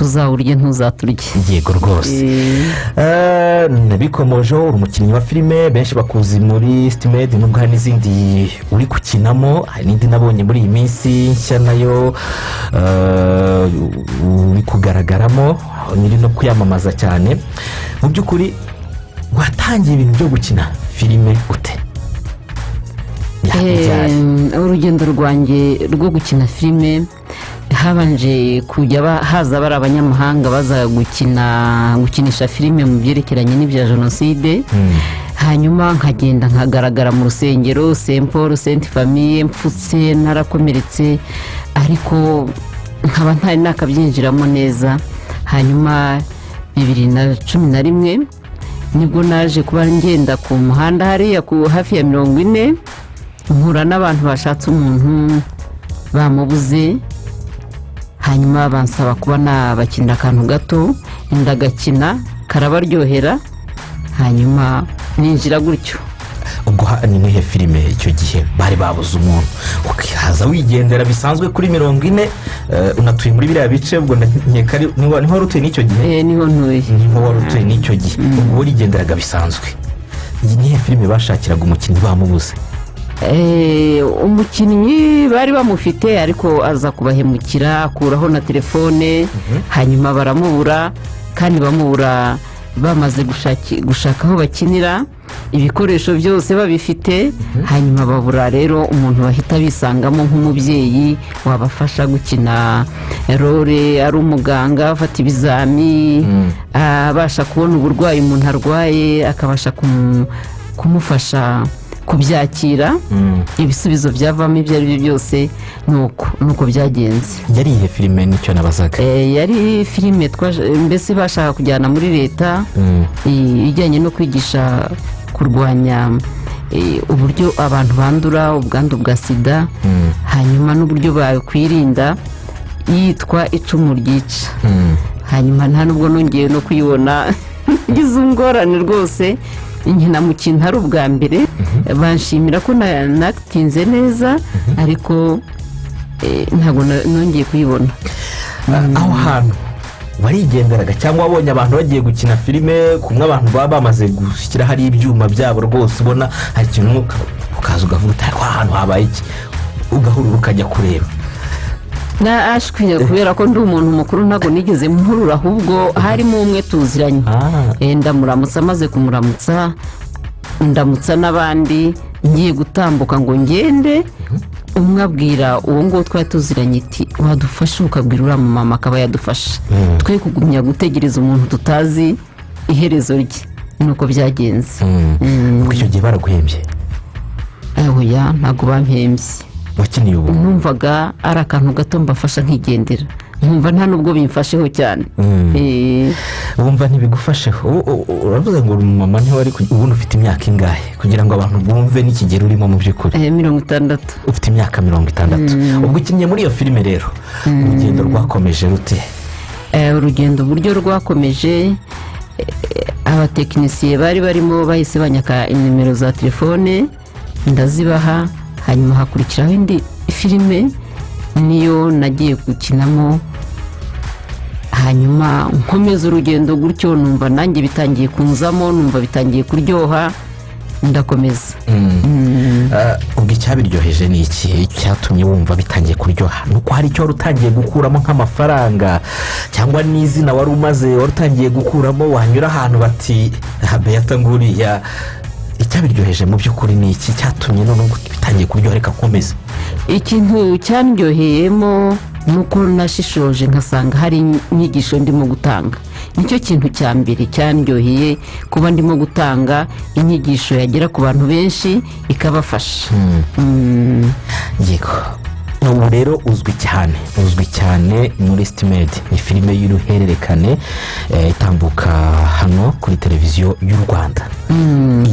tuzawurye ntuzaturye. Yego rwose. Nabikomojeho umukinnyi wa filime benshi bakuzi muri Stimed, nubwo hari n'izindi uri gukinamo, hari n'indi nabonye muri iyi minsi nshya nayo uri kugaragaramo, nyiri no kuyamamaza cyane. Mu by'ukuri watangiye ibintu byo gukina filime ute? Urugendo rwanjye rwo gukina filime habanje kujya haza bari abanyamahanga baza gukinisha filime mu byerekeranye n'ibya jenoside. Hanyuma nkagenda nkagaragara mu rusengero Saint Paul Sainte Famille, mpfutse narakomeretse ariko nkaba ntari nakabyinjiramo neza. Hanyuma 2011 nibwo naje kuba ngenda ku muhanda hariya hafi ya 40 mpura n'abantu bashatse umuntu bamubuze. Hanyuma bansaba kuba nabakinira akantu gato, ndagakina karabaryohera, hanyuma ninjira gutyo. Ubwo ni nihe filime icyo gihe bari babuze umuntu ukihaza wigendera bisanzwe kuri 40 unatuye muri biriya bice? Ubwo nkeka niho warutuye n'icyo gihe? Niho ntuye. Niho warutuye n'icyo gihe. Ubwo urigenderaga bisanzwe. Iyi nihe filime bashakiraga umukinnyi bamubuze? Umukinnyi bari bamufite ariko aza kubahemukira, akuraho na telefone. Hanyuma baramubura, kandi bamubura bamaze gushaka aho bakinira, ibikoresho byose babifite. Hanyuma babura rero umuntu bahita bisangamo nk'umubyeyi wabafasha gukina role, ari umuganga afata ibizami, abasha kubona uburwayi umuntu arwaye, akabasha kumufasha kubyakira, ibisubizo byavamo ibyo ari byo byose. nuko byagenze. Yari ihe filime nicyo nabazaga? Yari filime mbese bashaka kujyana muri leta ijyanye no kwigisha kurwanya uburyo abantu bandura ubwandu bwa sida, hanyuma n'uburyo bakwirinda, yitwa Icumu Ryica. Hanyuma nta nubwo nongeye no kuyibona, ngize ingorane rwose. Nkina mu kintu ari ubwa mbere, banshimira ko natinze neza, ariko ntabwo nongeye kuyibona. Aho hantu warigenderaga cyangwa wabonye abantu bagiye gukina filime, kumwe abantu baba bamaze gushyira hari ibyuma byabo rwose, ubona hari ikintu ukaza ugavuga uti ahantu habaye iki, ugahurura ukajya kureba? Nashwiye kubera ko ndi umuntu mukuru, ntabwo nigeze mpurura, ahubwo harimo umwe tuziranye. Ndamuramutsa, amaze kumuramutsa ndamutsa n'abandi, ngiye gutambuka ngo ngende, umwe abwira uwo ngo twari tuziranye iti wadufasha, ukabwira uriya mama akaba yadufasha, twe kugumya gutegereza umuntu tutazi iherezo rye. Nuko byagenze. Icyo gihe baraguhembye? Oya, ntabwo bampembye. Wakiniye ubu? Numvaga ari akantu gato mbafasha nkigendera, nkumva nta nubwo bimfasheho cyane. Wumva ntibigufasheho? Uravuze ngo mama ntiwari ubundi ufite imyaka ingahe kugira ngo abantu bumve n'ikigero urimo mu by'ukuri? 60. Ufite imyaka 60. Ubwo ukinnye muri iyo filime rero, urugendo rwakomeje rute? Urugendo uburyo rwakomeje, abatekinisiye bari barimo bahise banyaka inimero za telefone, ndazibaha. Hanyuma hakurikiraho indi filime niyo nagiye gukinamo. Hanyuma nkomeza urugendo gutyo, numva nanjye bitangiye kunzamo, numva bitangiye kuryoha, ndakomeza. Ubwo icyabiryoheje ni iki cyatumye wumva bitangiye kuryoha? Nuko hari icyo wari utangiye gukuramo nk'amafaranga, cyangwa n'izina wari utangiye gukuramo, wanyura ahantu bati Beata nguriya? Icyabiryoheje mu by'ukuri ni iki cyatumye none bitangiye kuryoha reka komeza? Ikintu cyandyoheyemo nuko nashishoje nkasanga hari inyigisho ndimo gutanga. Nicyo kintu cya mbere cyandyoheye, kuba ndimo gutanga inyigisho yagera ku bantu benshi ikabafasha. Yego. Ubu rero uzwi cyane muri Stimed, ni filime y'uruhererekane itambuka hano kuri televiziyo y'u Rwanda.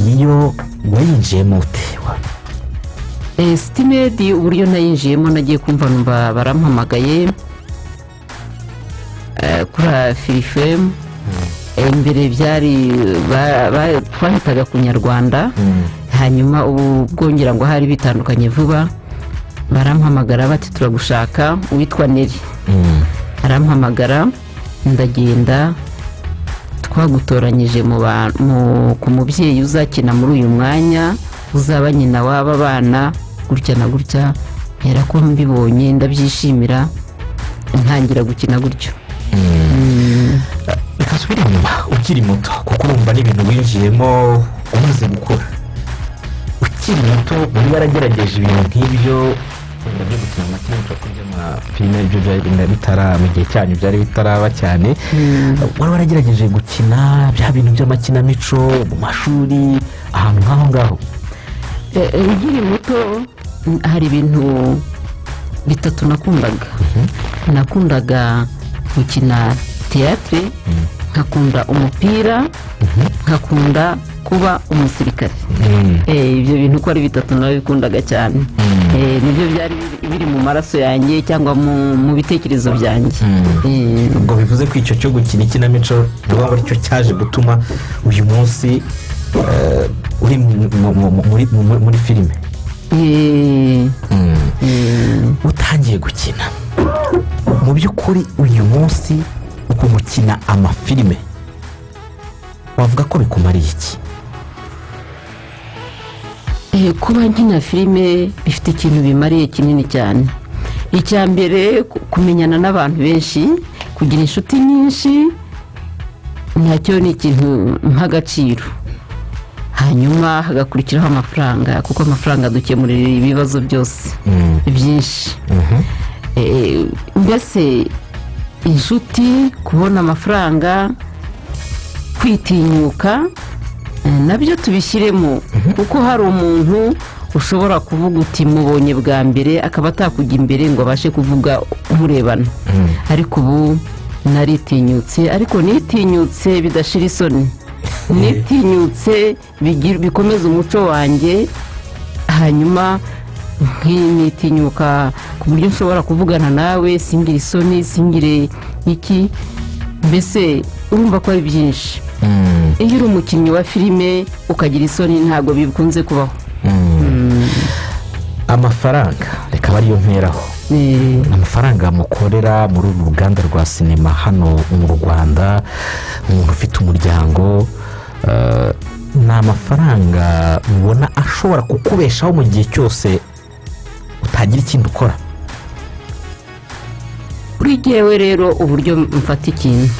Iyo wayinjiyemo ute? Stimed uburyo nayinjiyemo, nagiye kumva numva barampamagaye kuri Filifem. Imbere byari twahitaga ku Nyarwanda, hanyuma ubu bwongera ngo hari bitandukanye vuba. Barampamagara bati turagushaka, witwa Neri. Arampamagara ndagenda twagutoranyije ku mubyeyi uzakina muri uyu mwanya uzaba nyina w'aba bana gutya na gutya, mpera ko mbibonye ndabyishimira ntangira gukina gutyo. reka nsubire inyuma ukiri muto kuko urumva n'ibintu winjiyemo umaze gukura. ukiri muto wari waragerageje ibintu nk'ibyo byo gukina amakinamico by'amafilime ibyo mu gihe cyanyu byari bitaraba cyane, wari waragerageje gukina bya bintu by'amakinamico mu mashuri ahantu nk'aho ngaho? nkiri muto hari ibintu bitatu nakundaga gukina théâtre, nkakunda umupira, nkakunda kuba umusirikare. ibyo bintu uko ari bitatu nabikundaga cyane. nibyo byari biri mu maraso yanjye cyangwa mu bitekerezo byanjye. ubwo bivuze ko icyo cyo gukina ikinamico niba ari cyo cyaje gutuma uyu munsi uri muri filime. utangiye gukina mu by'ukuri uyu munsi uko gukina amafilime wavuga ko bikumariye iki? kuba nkina filime bifite ikintu bimariye kinini cyane. icya mbere kumenyana n'abantu benshi, kugira inshuti nyinshi, nacyo ni ikintu nk'agaciro. hanyuma hagakurikiraho amafaranga, kuko amafaranga dukemurira ibibazo byose byinshi. mbese inshuti, kubona amafaranga, kwitinyuka, nabyo tubishyiremo. kuko hari umuntu ushobora kuvuga uti mubonye bwa mbere akaba atakujya imbere ngo abashe kuvuga umurebana. ariko ubu naritinyutse, ariko nitinyutse bidashira isoni, nitinyutse bikomeza umuco wanjye. hanyuma nitinyuka ku buryo nshobora kuvugana nawe singire isoni, singire iki. mbese urumva ko ari byinshi. iyo uri umukinnyi wa filime ukagira isoni ntabwo bikunze kubaho. amafaranga reka ariyo mperaho. amafaranga mukorera muri uru ruganda rwa sinema hano mu Rwanda, umuntu ufite umuryango, ni amafaranga mubona ashobora kukubeshaho mu gihe cyose utagira ikindi ukora? kuri jyewe rero uburyo mfata ikintu,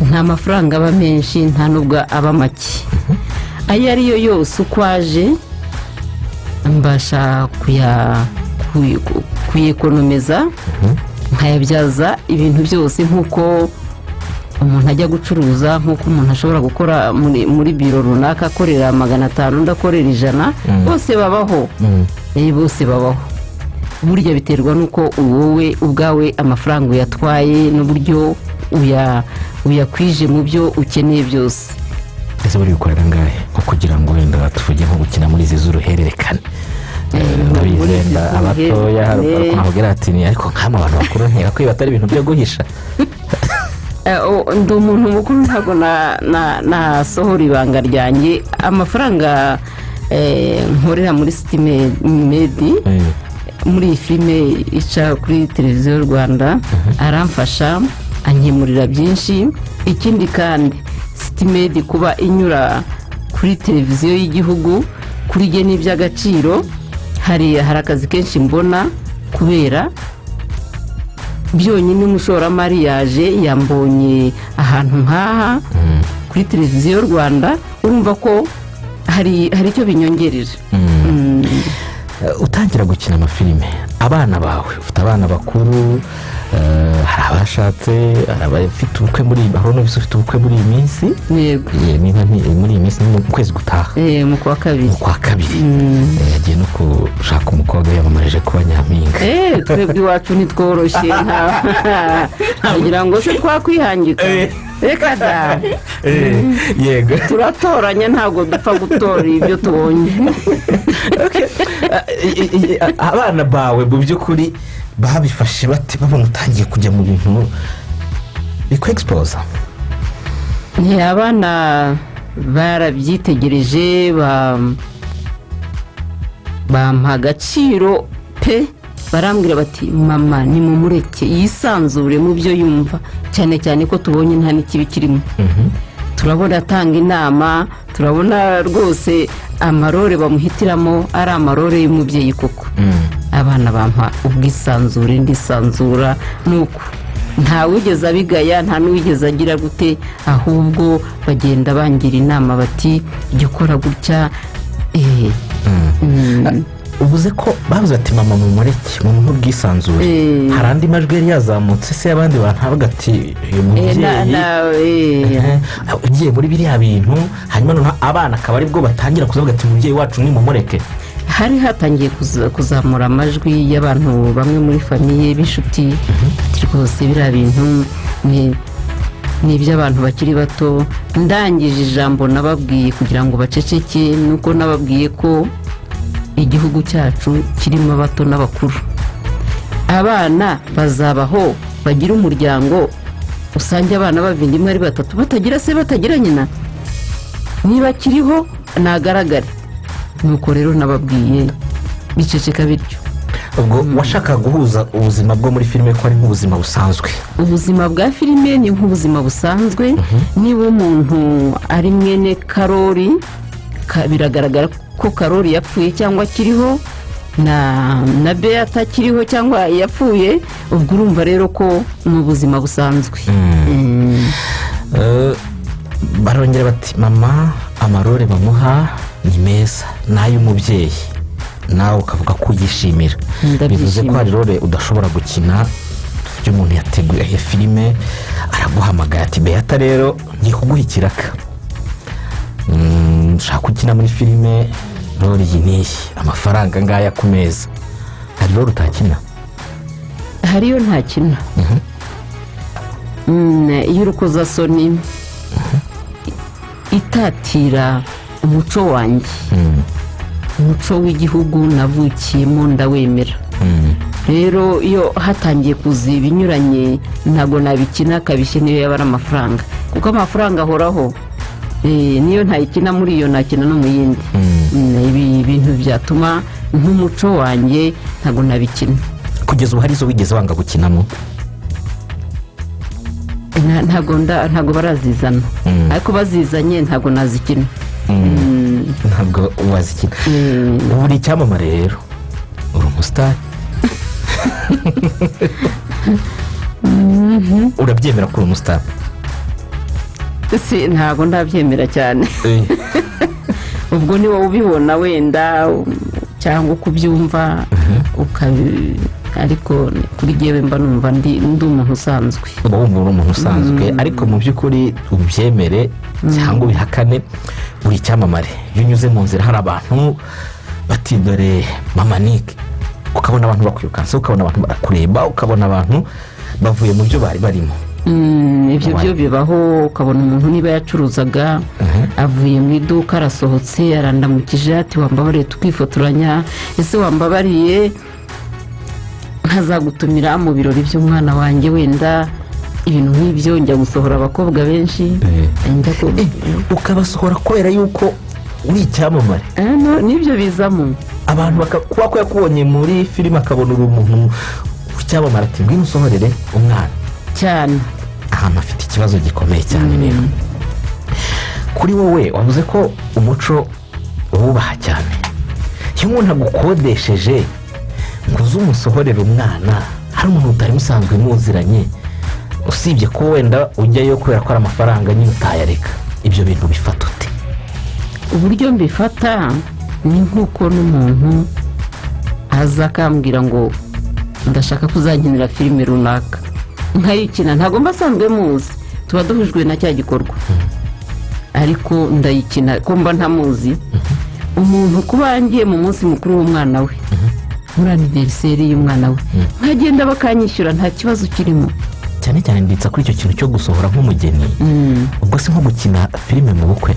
nta mafaranga aba menshi, nta nubwo aba make. ayo ariyo yose uko aje mbasha kuyekonomeza, nkayabyaza ibintu byose. nk'uko umuntu ajya gucuruza, nk'uko umuntu ashobora gukora muri biro runaka akorera 500, undi akorera 100, bose babaho. bose babaho. burya biterwa n'uko wowe ubwawe amafaranga uyatwaye n'uburyo uyakwije mu byo ukeneye byose. ese buri gukorera ngahe nko kugira ngo wenda tuvuge nko gukina muri izi z'uruhererekane? wenda abatoya hari ukuntu avugira ati ariko nk'ama abantu bakuru ntega ko batari ibintu byo guhisha. ndi umuntu mukuru, ntabwo nasohora ibanga ryanjye. amafaranga nkorera muri Citymed muri iyi filime ica kuri televiziyo y'u Rwanda aramfasha, ankemurira byinshi. ikindi kandi Citymed kuba inyura kuri televiziyo y'igihugu kuri jye ni iby'agaciro. hari akazi kenshi mbona kubera byonyine umushoramari yaje yambonye ahantu nk'aha kuri televiziyo y'u Rwanda, urumva ko hari icyo binyongerera. utangira gukina amafilime, abana bawe, ufite abana bakuru, hari abashatse, hari abafite ubukwe ufite ubukwe muri iyi minsi. yego, muri iyi minsi ni mu kwezi gutaha, mu kwa kabiri. yagiye no gushaka umukobwa yamamarije kuba nyampinga. twebwe iwacu ntitworoshye, kugira ngo se twakwihangika. reka da, yego, turatoranya, ntabwo dupfa gutora ibyo tubonye. abana bawe mu by'ukuri babifashe bate babona utangiye kujya mu bintu bikwexposa? abana barabyitegereje, bampa agaciro pe. barambwira bati mama nimumureke yisanzure mu byo yumva, cyane cyane ko tubonye nta n'ikibi kirimo. turabona atanga inama, turabona rwose amarore bamuhitiramo ari amarore y'umubyeyi koko. abana bampa ubwisanzure ndisanzura nuko nta wigeze abigaya, nta n'uwigeze agira gute, ahubwo bagenda bangira inama bati jya ukora gutya. uvuze ko bavuze ati mama mumureke mumuhe ubwisanzure, hari andi majwi yari yazamutse se abandi bantu bavuga ati uyu mubyeyi ugiye muri biriya bintu, hanyuma abana akaba aribwo batangira kuzavuga ati umubyeyi wacu nimumureke. hari hatangiye kuzamura amajwi y'abantu bamwe muri famiye b'inshuti ati rwose biriya bintu ni iby'abantu bakiri bato. ndangije ijambo nababwiye kugira ngo baceceke, nuko nababwiye ko igihugu cyacu kirimo abato n'abakuru. abana bazabaho bagira umuryango, usange abana bavindimwe ari batatu batagira se batagira nyina, niba kiriho nagaragare. nuko rero nababwiye biceceka bityo. ubwo washaka guhuza ubuzima bwo muri filime ko ari nk'ubuzima busanzwe? ubuzima bwa filime ni nk'ubuzima busanzwe. niba umuntu ari mwene Karori, biragaragara ko Karori yapfuye cyangwa akiriho, na Beata akiriho cyangwa yapfuye, ubwo urumva rero ko ni ubuzima busanzwe. barongera bati mama amarore bamuha ni meza n'ay'umubyeyi, nawe ukavuga ko uyishimira. bivuze ko hari rore udashobora gukina, ibyo umuntu yateguye filime araguhamagara ati Beata rero ngiye kuguha ikiraka, nshaka ukina muri filime rore iyi n'iyi, amafaranga ngaya ku meza. hari rore utakina? hariyo ntakina. y'urukozasoni itatira umuco wanjye, umuco w'igihugu navukiyemo ndawemera. rero iyo hatangiye kuza ibinyuranye ntabwo nabikina, kabishye niyo yaba ari amafaranga, kuko amafaranga ahoraho. niyo ntayikina muri iyo nakina no mu yindi. ibi bintu byatuma nk'umuco wanjye ntabwo nabikina. kugeza ubu hari izo wigeze wanga gukinamo? ntabwo barazizana, ariko bazizanye ntabwo nazikina. ntabwo wazikina. ubu uri icyamamare rero, uri umusitari. urabyemera ko uri umusitari? ntabwo ndabyemera cyane. ubwo ni wowe ubibona wenda cyangwa uko ubyumva, ariko kuri jyewe mba numva ndi umuntu usanzwe. uba wumva uri umuntu usanzwe, ariko mu by'ukuri ubyemere cyangwa ubihakane uri icyamamare. iyo unyuze mu nzira hari abantu bati dore mama Nick, ukabona abantu bakwirukansa, ukabona abantu barakureba, ukabona abantu bavuye mu byo bari barimo. ibyo byo bibaho. ukabona umuntu niba yacuruzaga avuye mu iduka arasohotse arandamukije ati wambabariye tukifotoranya, ese wambabariye nkazagutumira mu birori by'umwana wanjye, wenda ibintu nk'ibyo. njya gusohora abakobwa benshi, ukabasohora kubera yuko uri icyamamare. n'ibyo bizamo abantu kuba ko yakubonye muri filime akabona uri umuntu w'icyamamare ati ngwino usohorere umwana cyane. ahantu afite ikibazo gikomeye cyane. rero kuri wowe wavuze ko umuco wubaha cyane. iyo umuntu agukodesheje ngo uze umusohorere umwana, hari umuntu utari musanzwe muziranye, usibye ko wenda ujyayo kubera ko ari amafaranga nyine utayareka, ibyo bintu bifata ute? uburyo mbifata ni nk'uko n'umuntu aza akambwira ngo ndashaka kuzankinira filime runaka, nkayikina. ntabwo mba asanzwe muzi, tuba duhujwe na cya gikorwa, ariko ndayikina ko mba ntamuzi. umuntu kuba ngiye mu munsi mukuru w'umwana we, muri aniveriseri y'umwana we, nkagenda bakanyishyura nta kibazo kirimo. cyane cyane nditsa kuri icyo kintu cyo gusohora nk'umugeni. ubwo si nko gukina filime mu bukwe?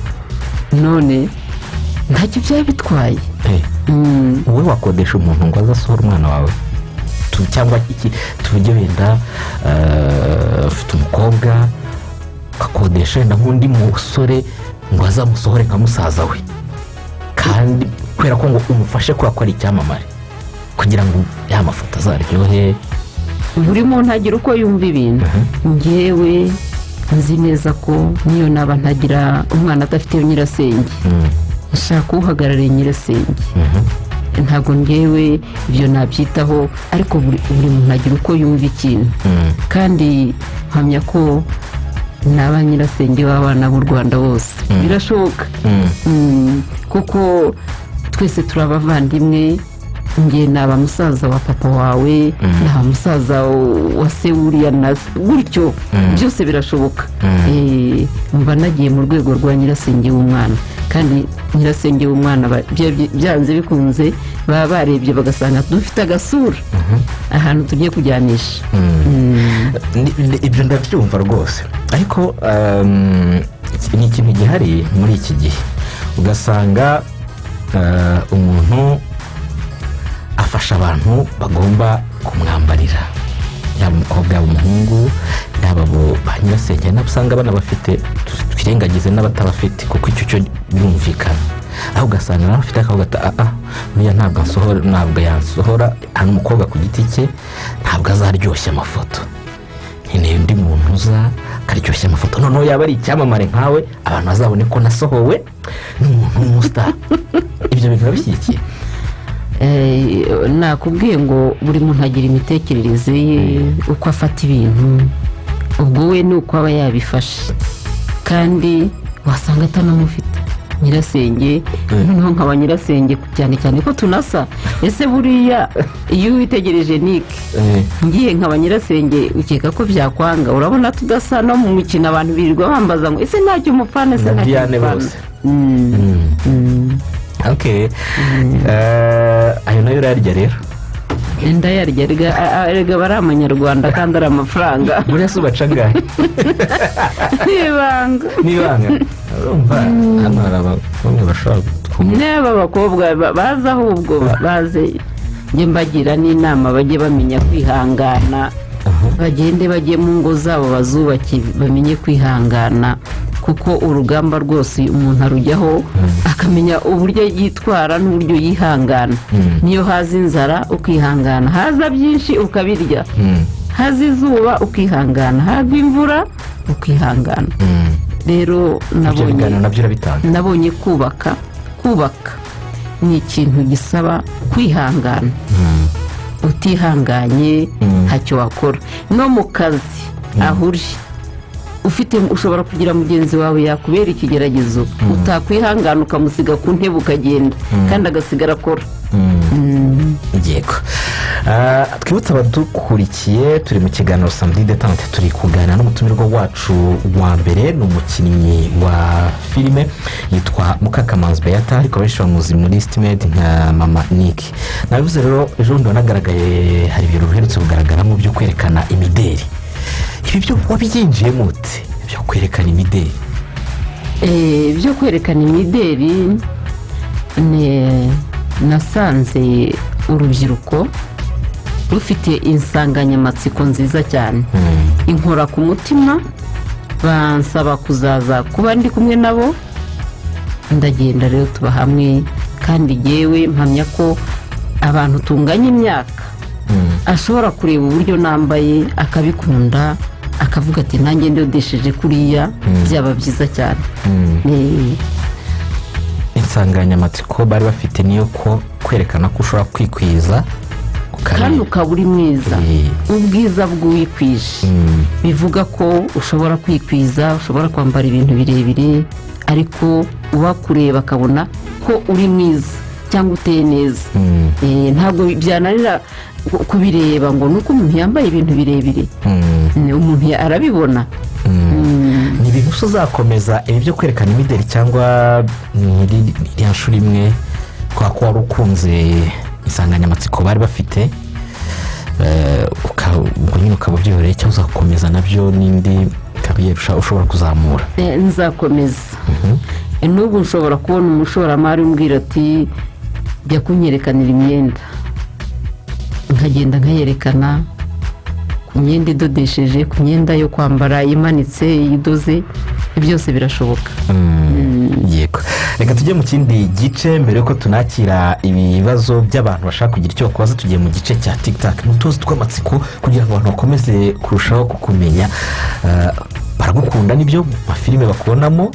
none ntacyo byaba bitwaye. wowe wakodesha umuntu ngo azasohore umwana wawe, cyangwa tuvuge wenda ufite umukobwa ugakodesha wenda nk'undi musore ngo azamusohore nka musaza we, kandi kubera ko ngo umufashe kubera ko ari icyamamare, kugira ngo ya mafoto azaryohe buri muntu agira uko yumva ibintu. ngewe nzi neza ko niyo naba ntagira umwana adafite nyirasenge nshaka uhagarariye nyirasenge. ntabwo ngewe ibyo nabyitaho, ariko buri muntu agira uko yumva ikintu. kandi mpamya ko n'aba nyirasenge b'abana b'u Rwanda bose birashoboka, kuko twese turi abavandimwe. nge naba musaza wa papa wawe, naba musaza wa se wuriya na gutyo, byose birashoboka. mba nagiye mu rwego rwa nyirasenge w'umwana, kandi nyirasenge w'umwana byanze bikunze baba barebye bagasanga dufite agasura ahantu tugiye kujyanisha. ibyo ndabyumva rwose, ariko ni ikintu gihari muri iki gihe, ugasanga umuntu afasha abantu bagomba kumwambarira, yaba umukobwa yaba umuhungu yaba ba nyirasenge, nabo usanga banabafite, twirengagize n'abatabafite kuko icyo cyo birumvikana. aho ugasanga nawe afite akabugata niya ntabwo yansohora, hano umukobwa ku giti cye ntabwo azaryoshya amafoto, nkeneye undi muntu uza akaryoshya amafoto, noneho yaba ari icyamamare nkawe abantu bazabone ko nasohowe n'umuntu w'umusitari. ibyo bintu bishyigikiye. nakubwiye ngo buri muntu agira imitekerereze ye, uko afata ibintu, ubwo we ni uko aba yabifashe, kandi wasanga atanamufite nyirasenge. noneho nkaba nyirasenge cyane cyane ko tunasa. ese buriya iyo witegereje Nick ngiye nkaba nyirasenge ukeka ko byakwanga? urabona tudasa, no mu mikino abantu birirwa bambaza ngo ese ntacyo umupfana, ese ntacyo umupfana. ayo nayo urayarya rero? ndayarya, erega bari amanyarwanda kandi ari amafaranga. buriya se ubaca angahe? n'ibanga urumva hano hari abakobwa bashobora niba abakobwa baza, ahubwo baze njye mbagira n'inama bajye bamenya kwihangana, bagende bajye mu ngo zabo bazubake, bamenye kwihangana, kuko urugamba rwose umuntu arujyaho akamenya uburyo yitwara n'uburyo yihangana. niyo haza inzara ukihangana, haza byinshi ukabirya, haza izuba ukihangana, hagwa imvura ukihangana. rero nabonye kubaka ni ikintu gisaba kwihangana. utihanganye ntacyo wakora. no mu kazi aho uri ushobora kugira mugenzi wawe yakubera ikigeragezo, utakwihangana ukamusiga ku ntebe ukagenda, kandi agasigara akora. yego. twibutse abadukurikiye, turi mu kiganiro Samedi Détente, turi kuganira n'umutumirwa wacu wa mbere, ni umukinnyi wa filime yitwa Mukakamanzi Beata, ariko benshi bamuzi muri Stimade nka Mama Nick. nabivuze rero ejo bundi wanagaragaye, hari ibintu biherutse kugaragaramo byo kwerekana imideri. ibi byo wabyinjiyemo ute, byo kwerekana imideri? byo kwerekana imideri nasanze urubyiruko rufite insanganyamatsiko nziza cyane, inkora ku mutima, bansaba kuzaza kuba ndi kumwe nabo. ndagenda rero tuba hamwe, kandi yewe mpamya ko abantu tunganya imyaka ashobora kureba uburyo nambaye akabikunda, akavuga ati nanjye ndodesheje kuriya, byaba byiza cyane. insanganyamatsiko bari bafite niyo ko kwerekana ko ushobora kwikwiza kandi ukaba uri mwiza, ubwiza bw'uwikwije. bivuga ko ushobora kwikwiza, ushobora kwambara ibintu birebire, ariko uwakureba akabona ko uri mwiza cyangwa uteye neza. ntabwo byananira kubireba ngo nuko umuntu yambaye ibintu birebire, umuntu arabibona. ni ibintu uzakomeza ibi byo kwerekana imideri, cyangwa iriya nshuro imwe kwa ko wari ukunze insanganyamatsiko bari bafite, ubwo nyine ukaba byihoreye, cyangwa uzakomeza nabyo n'indi ushobora kuzamura? nzakomeza. n'ubu nshobora kubona umushoramari umbwira ati jya kunyerekanira imyenda, nkagenda nkayerekana ku myenda idodesheje, ku myenda yo kwambara imanitse, idoze, byose birashoboka. yego reka tujye mu kindi gice mbere yuko tunakira ibibazo by'abantu bashaka kugira icyo bakubaza. tugiye mu gice cya tikitaki n'utuzi tw'amatsiko kugira ngo abantu bakomeze kurushaho kukumenya. Baragukunda nibyo mu mafilime bakubonamo,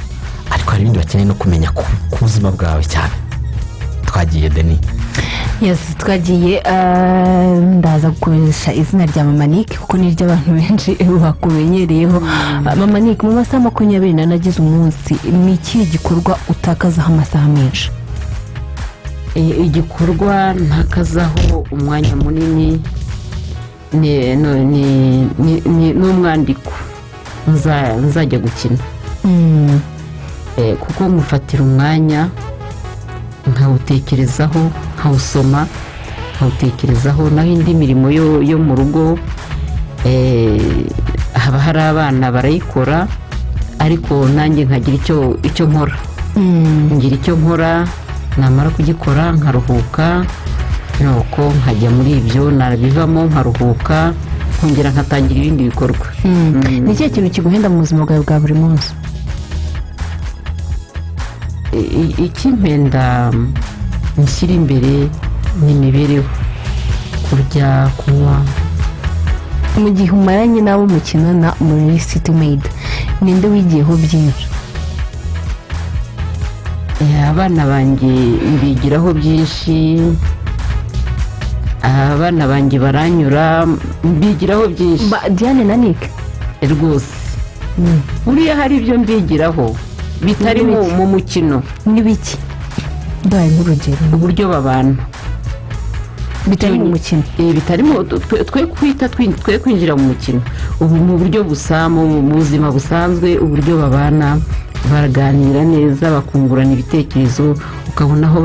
ariko hari ibindi bakeneye no kumenya ku buzima bwawe cyane. Twagiye Deni. yesi twagiye. ndaza gukoresha izina rya mama Nick kuko ni iry'abantu benshi bakumenyereyeho. mama Nick, mu masaha 24 nagize umunsi, ni ikihe gikorwa utakazaho amasaha menshi? igikorwa ntakazaho umwanya munini ni umwandiko nzajya gukina. kuko mufatira umwanya nkawutekerezaho, nkawusoma, nkawutekerezaho. naho indi mirimo yo mu rugo haba hari abana barayikora, ariko nanjye nkagira icyo nkora. ngira icyo nkora, namara kugikora nkaruhuka, nuko nkajya muri ibyo, nabivamo nkaruhuka, nkongera nkatangira ibindi bikorwa. ni ikihe kintu kiguhenda mu buzima bwawe bwa buri munsi? ikimpenda nshyira imbere ni imibereho, kurya, kunywa. mu gihe umaranye n'abo mukinana muri City Maid, ninde wigiyeho byinshi? abana banjye mbigiraho byinshi, abana banjye baranyura, mbigiraho byinshi. Diane na Nick rwose buriya hari ibyo mbigiraho bitari mu mukino. n'ibiki? ndaye nk'urugero uburyo babana bitari mu mukino. bitarimo twe kwinjira mu mukino. ubu mu buryo mu buzima busanzwe, uburyo babana, baraganira neza, bakungurana ibitekerezo, ukabona aho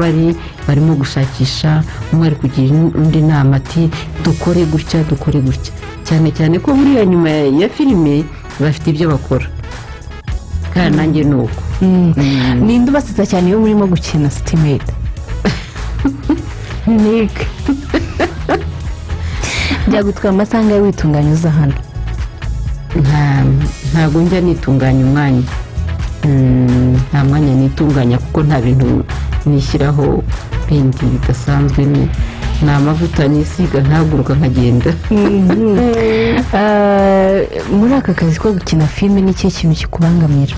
barimo gushakisha, umwe ari kugira undi inama ati dukore gutya, dukore gutya. cyane cyane ko buriya nyuma ya filime bafite ibyo bakora, kandi nanjye ni uko. ninde ubasiza cyane iyo murimo gukina City Maid? Nick. byagutwara amasaha angahe witunganya uza hano? ntabwo njya nitunganya umwanya, nta mwanya nitunganya kuko nta bintu nishyiraho bindi bidasanzwe. ni amavuta nisiga ntaguruka nkagenda. muri aka kazi ko gukina filime ni ikihe kintu kikubangamira?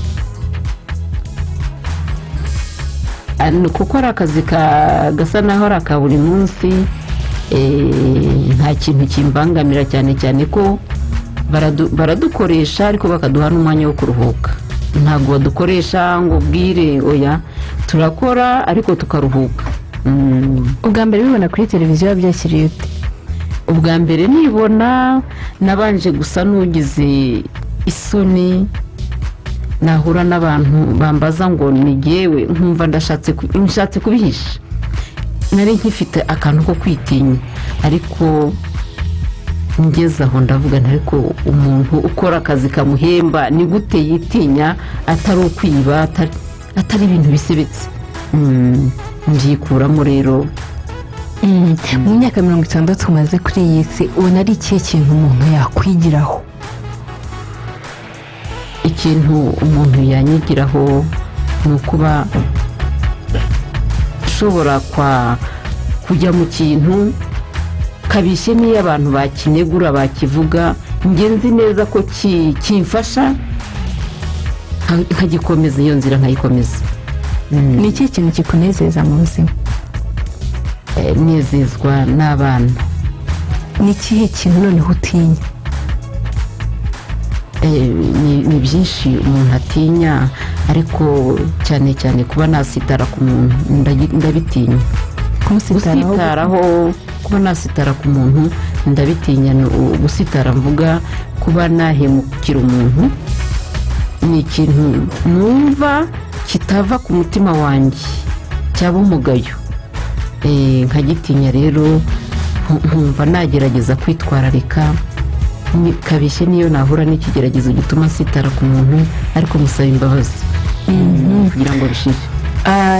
kuko ari akazi gasa naho ari aka buri munsi, nta kintu kimbangamira, cyane cyane ko baradukoresha ariko bakaduha n'umwanya wo kuruhuka. ntabwo badukoresha ngo bwire, oya, turakora ariko tukaruhuka. ubwa mbere bibona kuri televiziyo wabyakiriye ute? ubwa mbere nibona nabanje gusa n'ugize isoni, nahura n'abantu bambaza ngo ni jyewe, nkumva nshatse kubihisha. nari nkifite akantu ko kwitinya, ariko ngeze aho ndavuga nti ariko umuntu ukora akazi kamuhemba ni gute yitinya atari ukwiba, atari ibintu bisebetse. mbyikuramo rero. mu myaka 60 umaze kuri iyi si, ubona ari ikihe kintu umuntu yakwigiraho? ikintu umuntu yanyigiraho ni ukuba ushobora kujya mu kintu kabishye, n'iyo abantu bakinegura bakivuga, ngenzi neza ko kimfasha, nkagikomeza iyo nzira, nkayikomeza. ni ikihe kintu kikunezeza mu buzima? nezezwa n'abana. ni ikihe kintu noneho utinya? ni byinshi umuntu atinya, ariko cyane cyane kuba nasitara ku muntu ndabitinya. gusitaraho, kuba nasitara ku muntu ndabitinya. gusitara mvuga kuba nahemukira umuntu, ni ikintu numva kitava ku mutima wanjye, cyaba umugayo, nkagitinya. rero nkumva nagerageza kwitwararika, kabishye niyo nahura n'ikigeragezo gituma nsitara ku muntu, ariko musaba imbabazi kugira ngo bishire.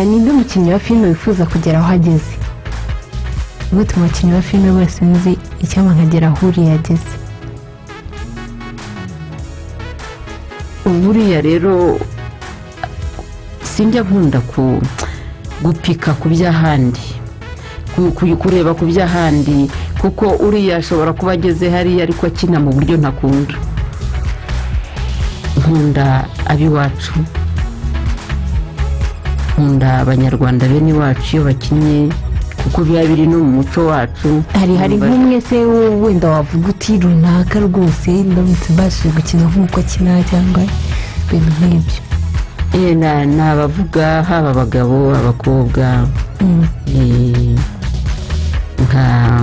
ninde mukinnyi wa filime wifuza kugera aho ageze? gute umukinnyi wa filime wese nzi icyama nkagera aho uriya ageze? buriya rero sinjya nkunda gupika ku by'ahandi kureba ku by'ahandi kuko uriya ashobora kuba ageze hariya ariko akina mu buryo ntakunda. nkunda ab'iwacu, nkunda abanyarwanda bene iwacu iyo bakinnye kuko biba biri no mu muco wacu. hari nk'umwe se wenda wavuga uti runaka rwose ndamutse mbashije gukina nk'uko akina cyangwa ibintu nk'ibyo? ni abavuga haba abagabo abakobwa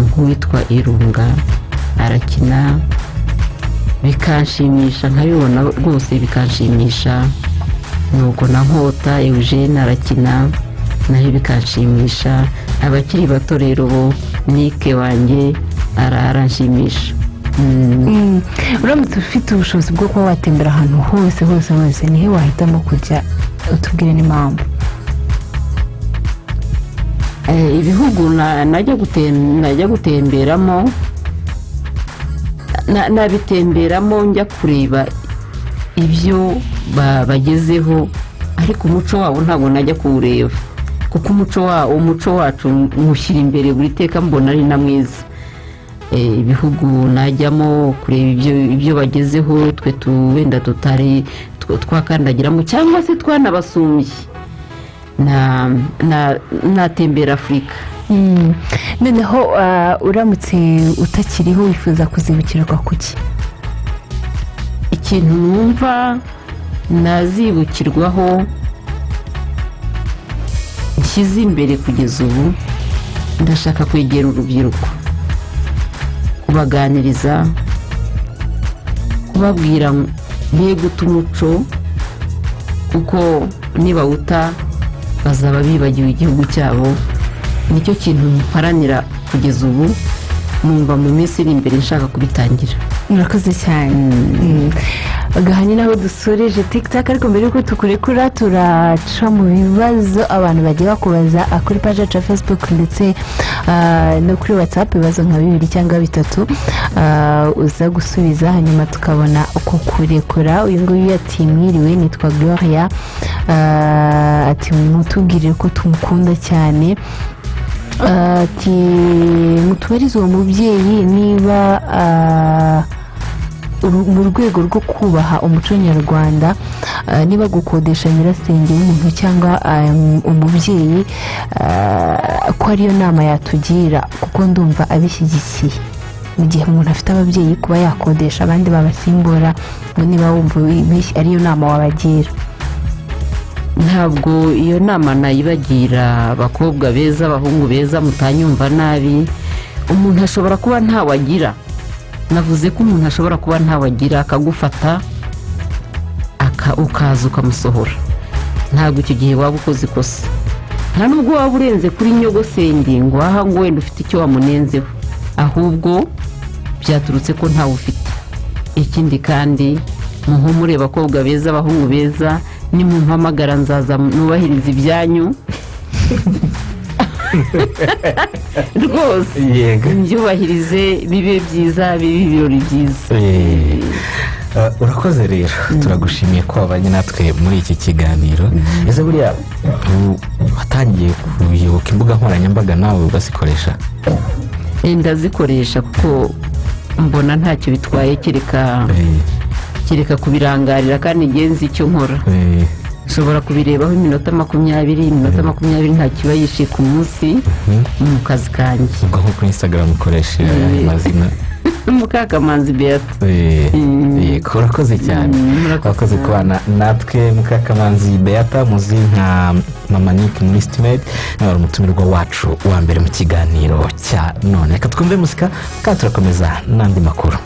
nk'uwitwa Irunga arakina bikanshimisha nkabibona rwose bikanshimisha. nuko na Nkota Eugene arakina nayo bikanshimisha. abakiri bato rero bo Nike wanjye aranshimisha. uramutse ufite ubushobozi bwo kuba watembera ahantu hose nihe wahitamo kujya utubwire n'impamvu? ibihugu najya gutemberamo nabitemberamo njya kureba ibyo bagezeho ariko umuco wabo ntabwo najya kuwureba kuko umuco wacu mushyira imbere buri teka mbona ari na mwiza. ibihugu najyamo kureba ibyo bagezeho twe wenda tutari twakandagiramo cyangwa se twanabasumbye natembera Afurika. noneho uramutse utakiriho wifuza kuzibukirwa kuki? ikintu numva nazibukirwaho nshyize imbere kugeza ubu ndashaka kwegera urubyiruko, kubaganiriza, kubabwira be guta umuco kuko nibawuta bazaba bibagiwe igihugu cyabo. nicyo kintu mparanira kugeza ubu, numva mu minsi iri imbere nshaka kubitangira. murakoze cyane. agahani naho dusoreje TikTok, ariko mbere yuko tukurekura turaca mu bibazo abantu bagiye bakubaza kuri page yacu ya Facebook ndetse no kuri WhatsApp, ibibazo nka 2 cyangwa 3 uza gusubiza hanyuma tukabona uko kurekura. uyu nguyu ati mwiriwe nitwa Gloria, ati mutubwire ko tumukunda cyane, ati mutubarize uwo mubyeyi niba mu rwego rwo kubaha umuco nyarwanda niba gukodesha nyirasenge w'umuntu cyangwa umubyeyi ko ariyo nama yatugira kuko ndumva abishyigikiye mu gihe umuntu afite ababyeyi kuba yakodesha abandi babasimbura, niba wumva ariyo nama wabagira. ntabwo iyo nama nayibagira abakobwa beza abahungu beza mutanyumva nabi. umuntu ashobora kuba ntawagira, navuze ko umuntu ashobora kuba ntawagira akagufata ukaza ukamusohora, ntabwo icyo gihe waba ukoze ikosa. nta nubwo waba urenze kuri nyogosenge ngo aha ngo wenda ufite icyo wamunenzeho, ahubwo byaturutse ko ntawe ufite. ikindi kandi muhumure abakobwa beza abahungu beza, nimumpamagara nzaza nubahiriza ibyanyu rwose mbyubahirize bibe byiza bibe ibirori byiza. urakoze rero, turagushimiye ko wabanye natwe muri iki kiganiro. ese buriya watangiye kuyoboka imbuga nkoranyambaga nawe ugazikoresha? ndazikoresha kuko mbona ntacyo bitwaye kereka kubirangarira kandi ngenzi icyo nkora. ushobora kubirebaho iminota 20 nta kiba yishe ku munsi mu kazi kanjye. ubwo nko kuri Instagram ukoresha amazina Mukakamanzi Beata. yego urakoze cyane, urakoze kubana natwe. Mukakamanzi Beata muzi nka Mama Nick muri Stimate, nawe umutumirwa wacu wa mbere mu kiganiro cya none. Reka twumve muzika kandi turakomeza n'andi makuru.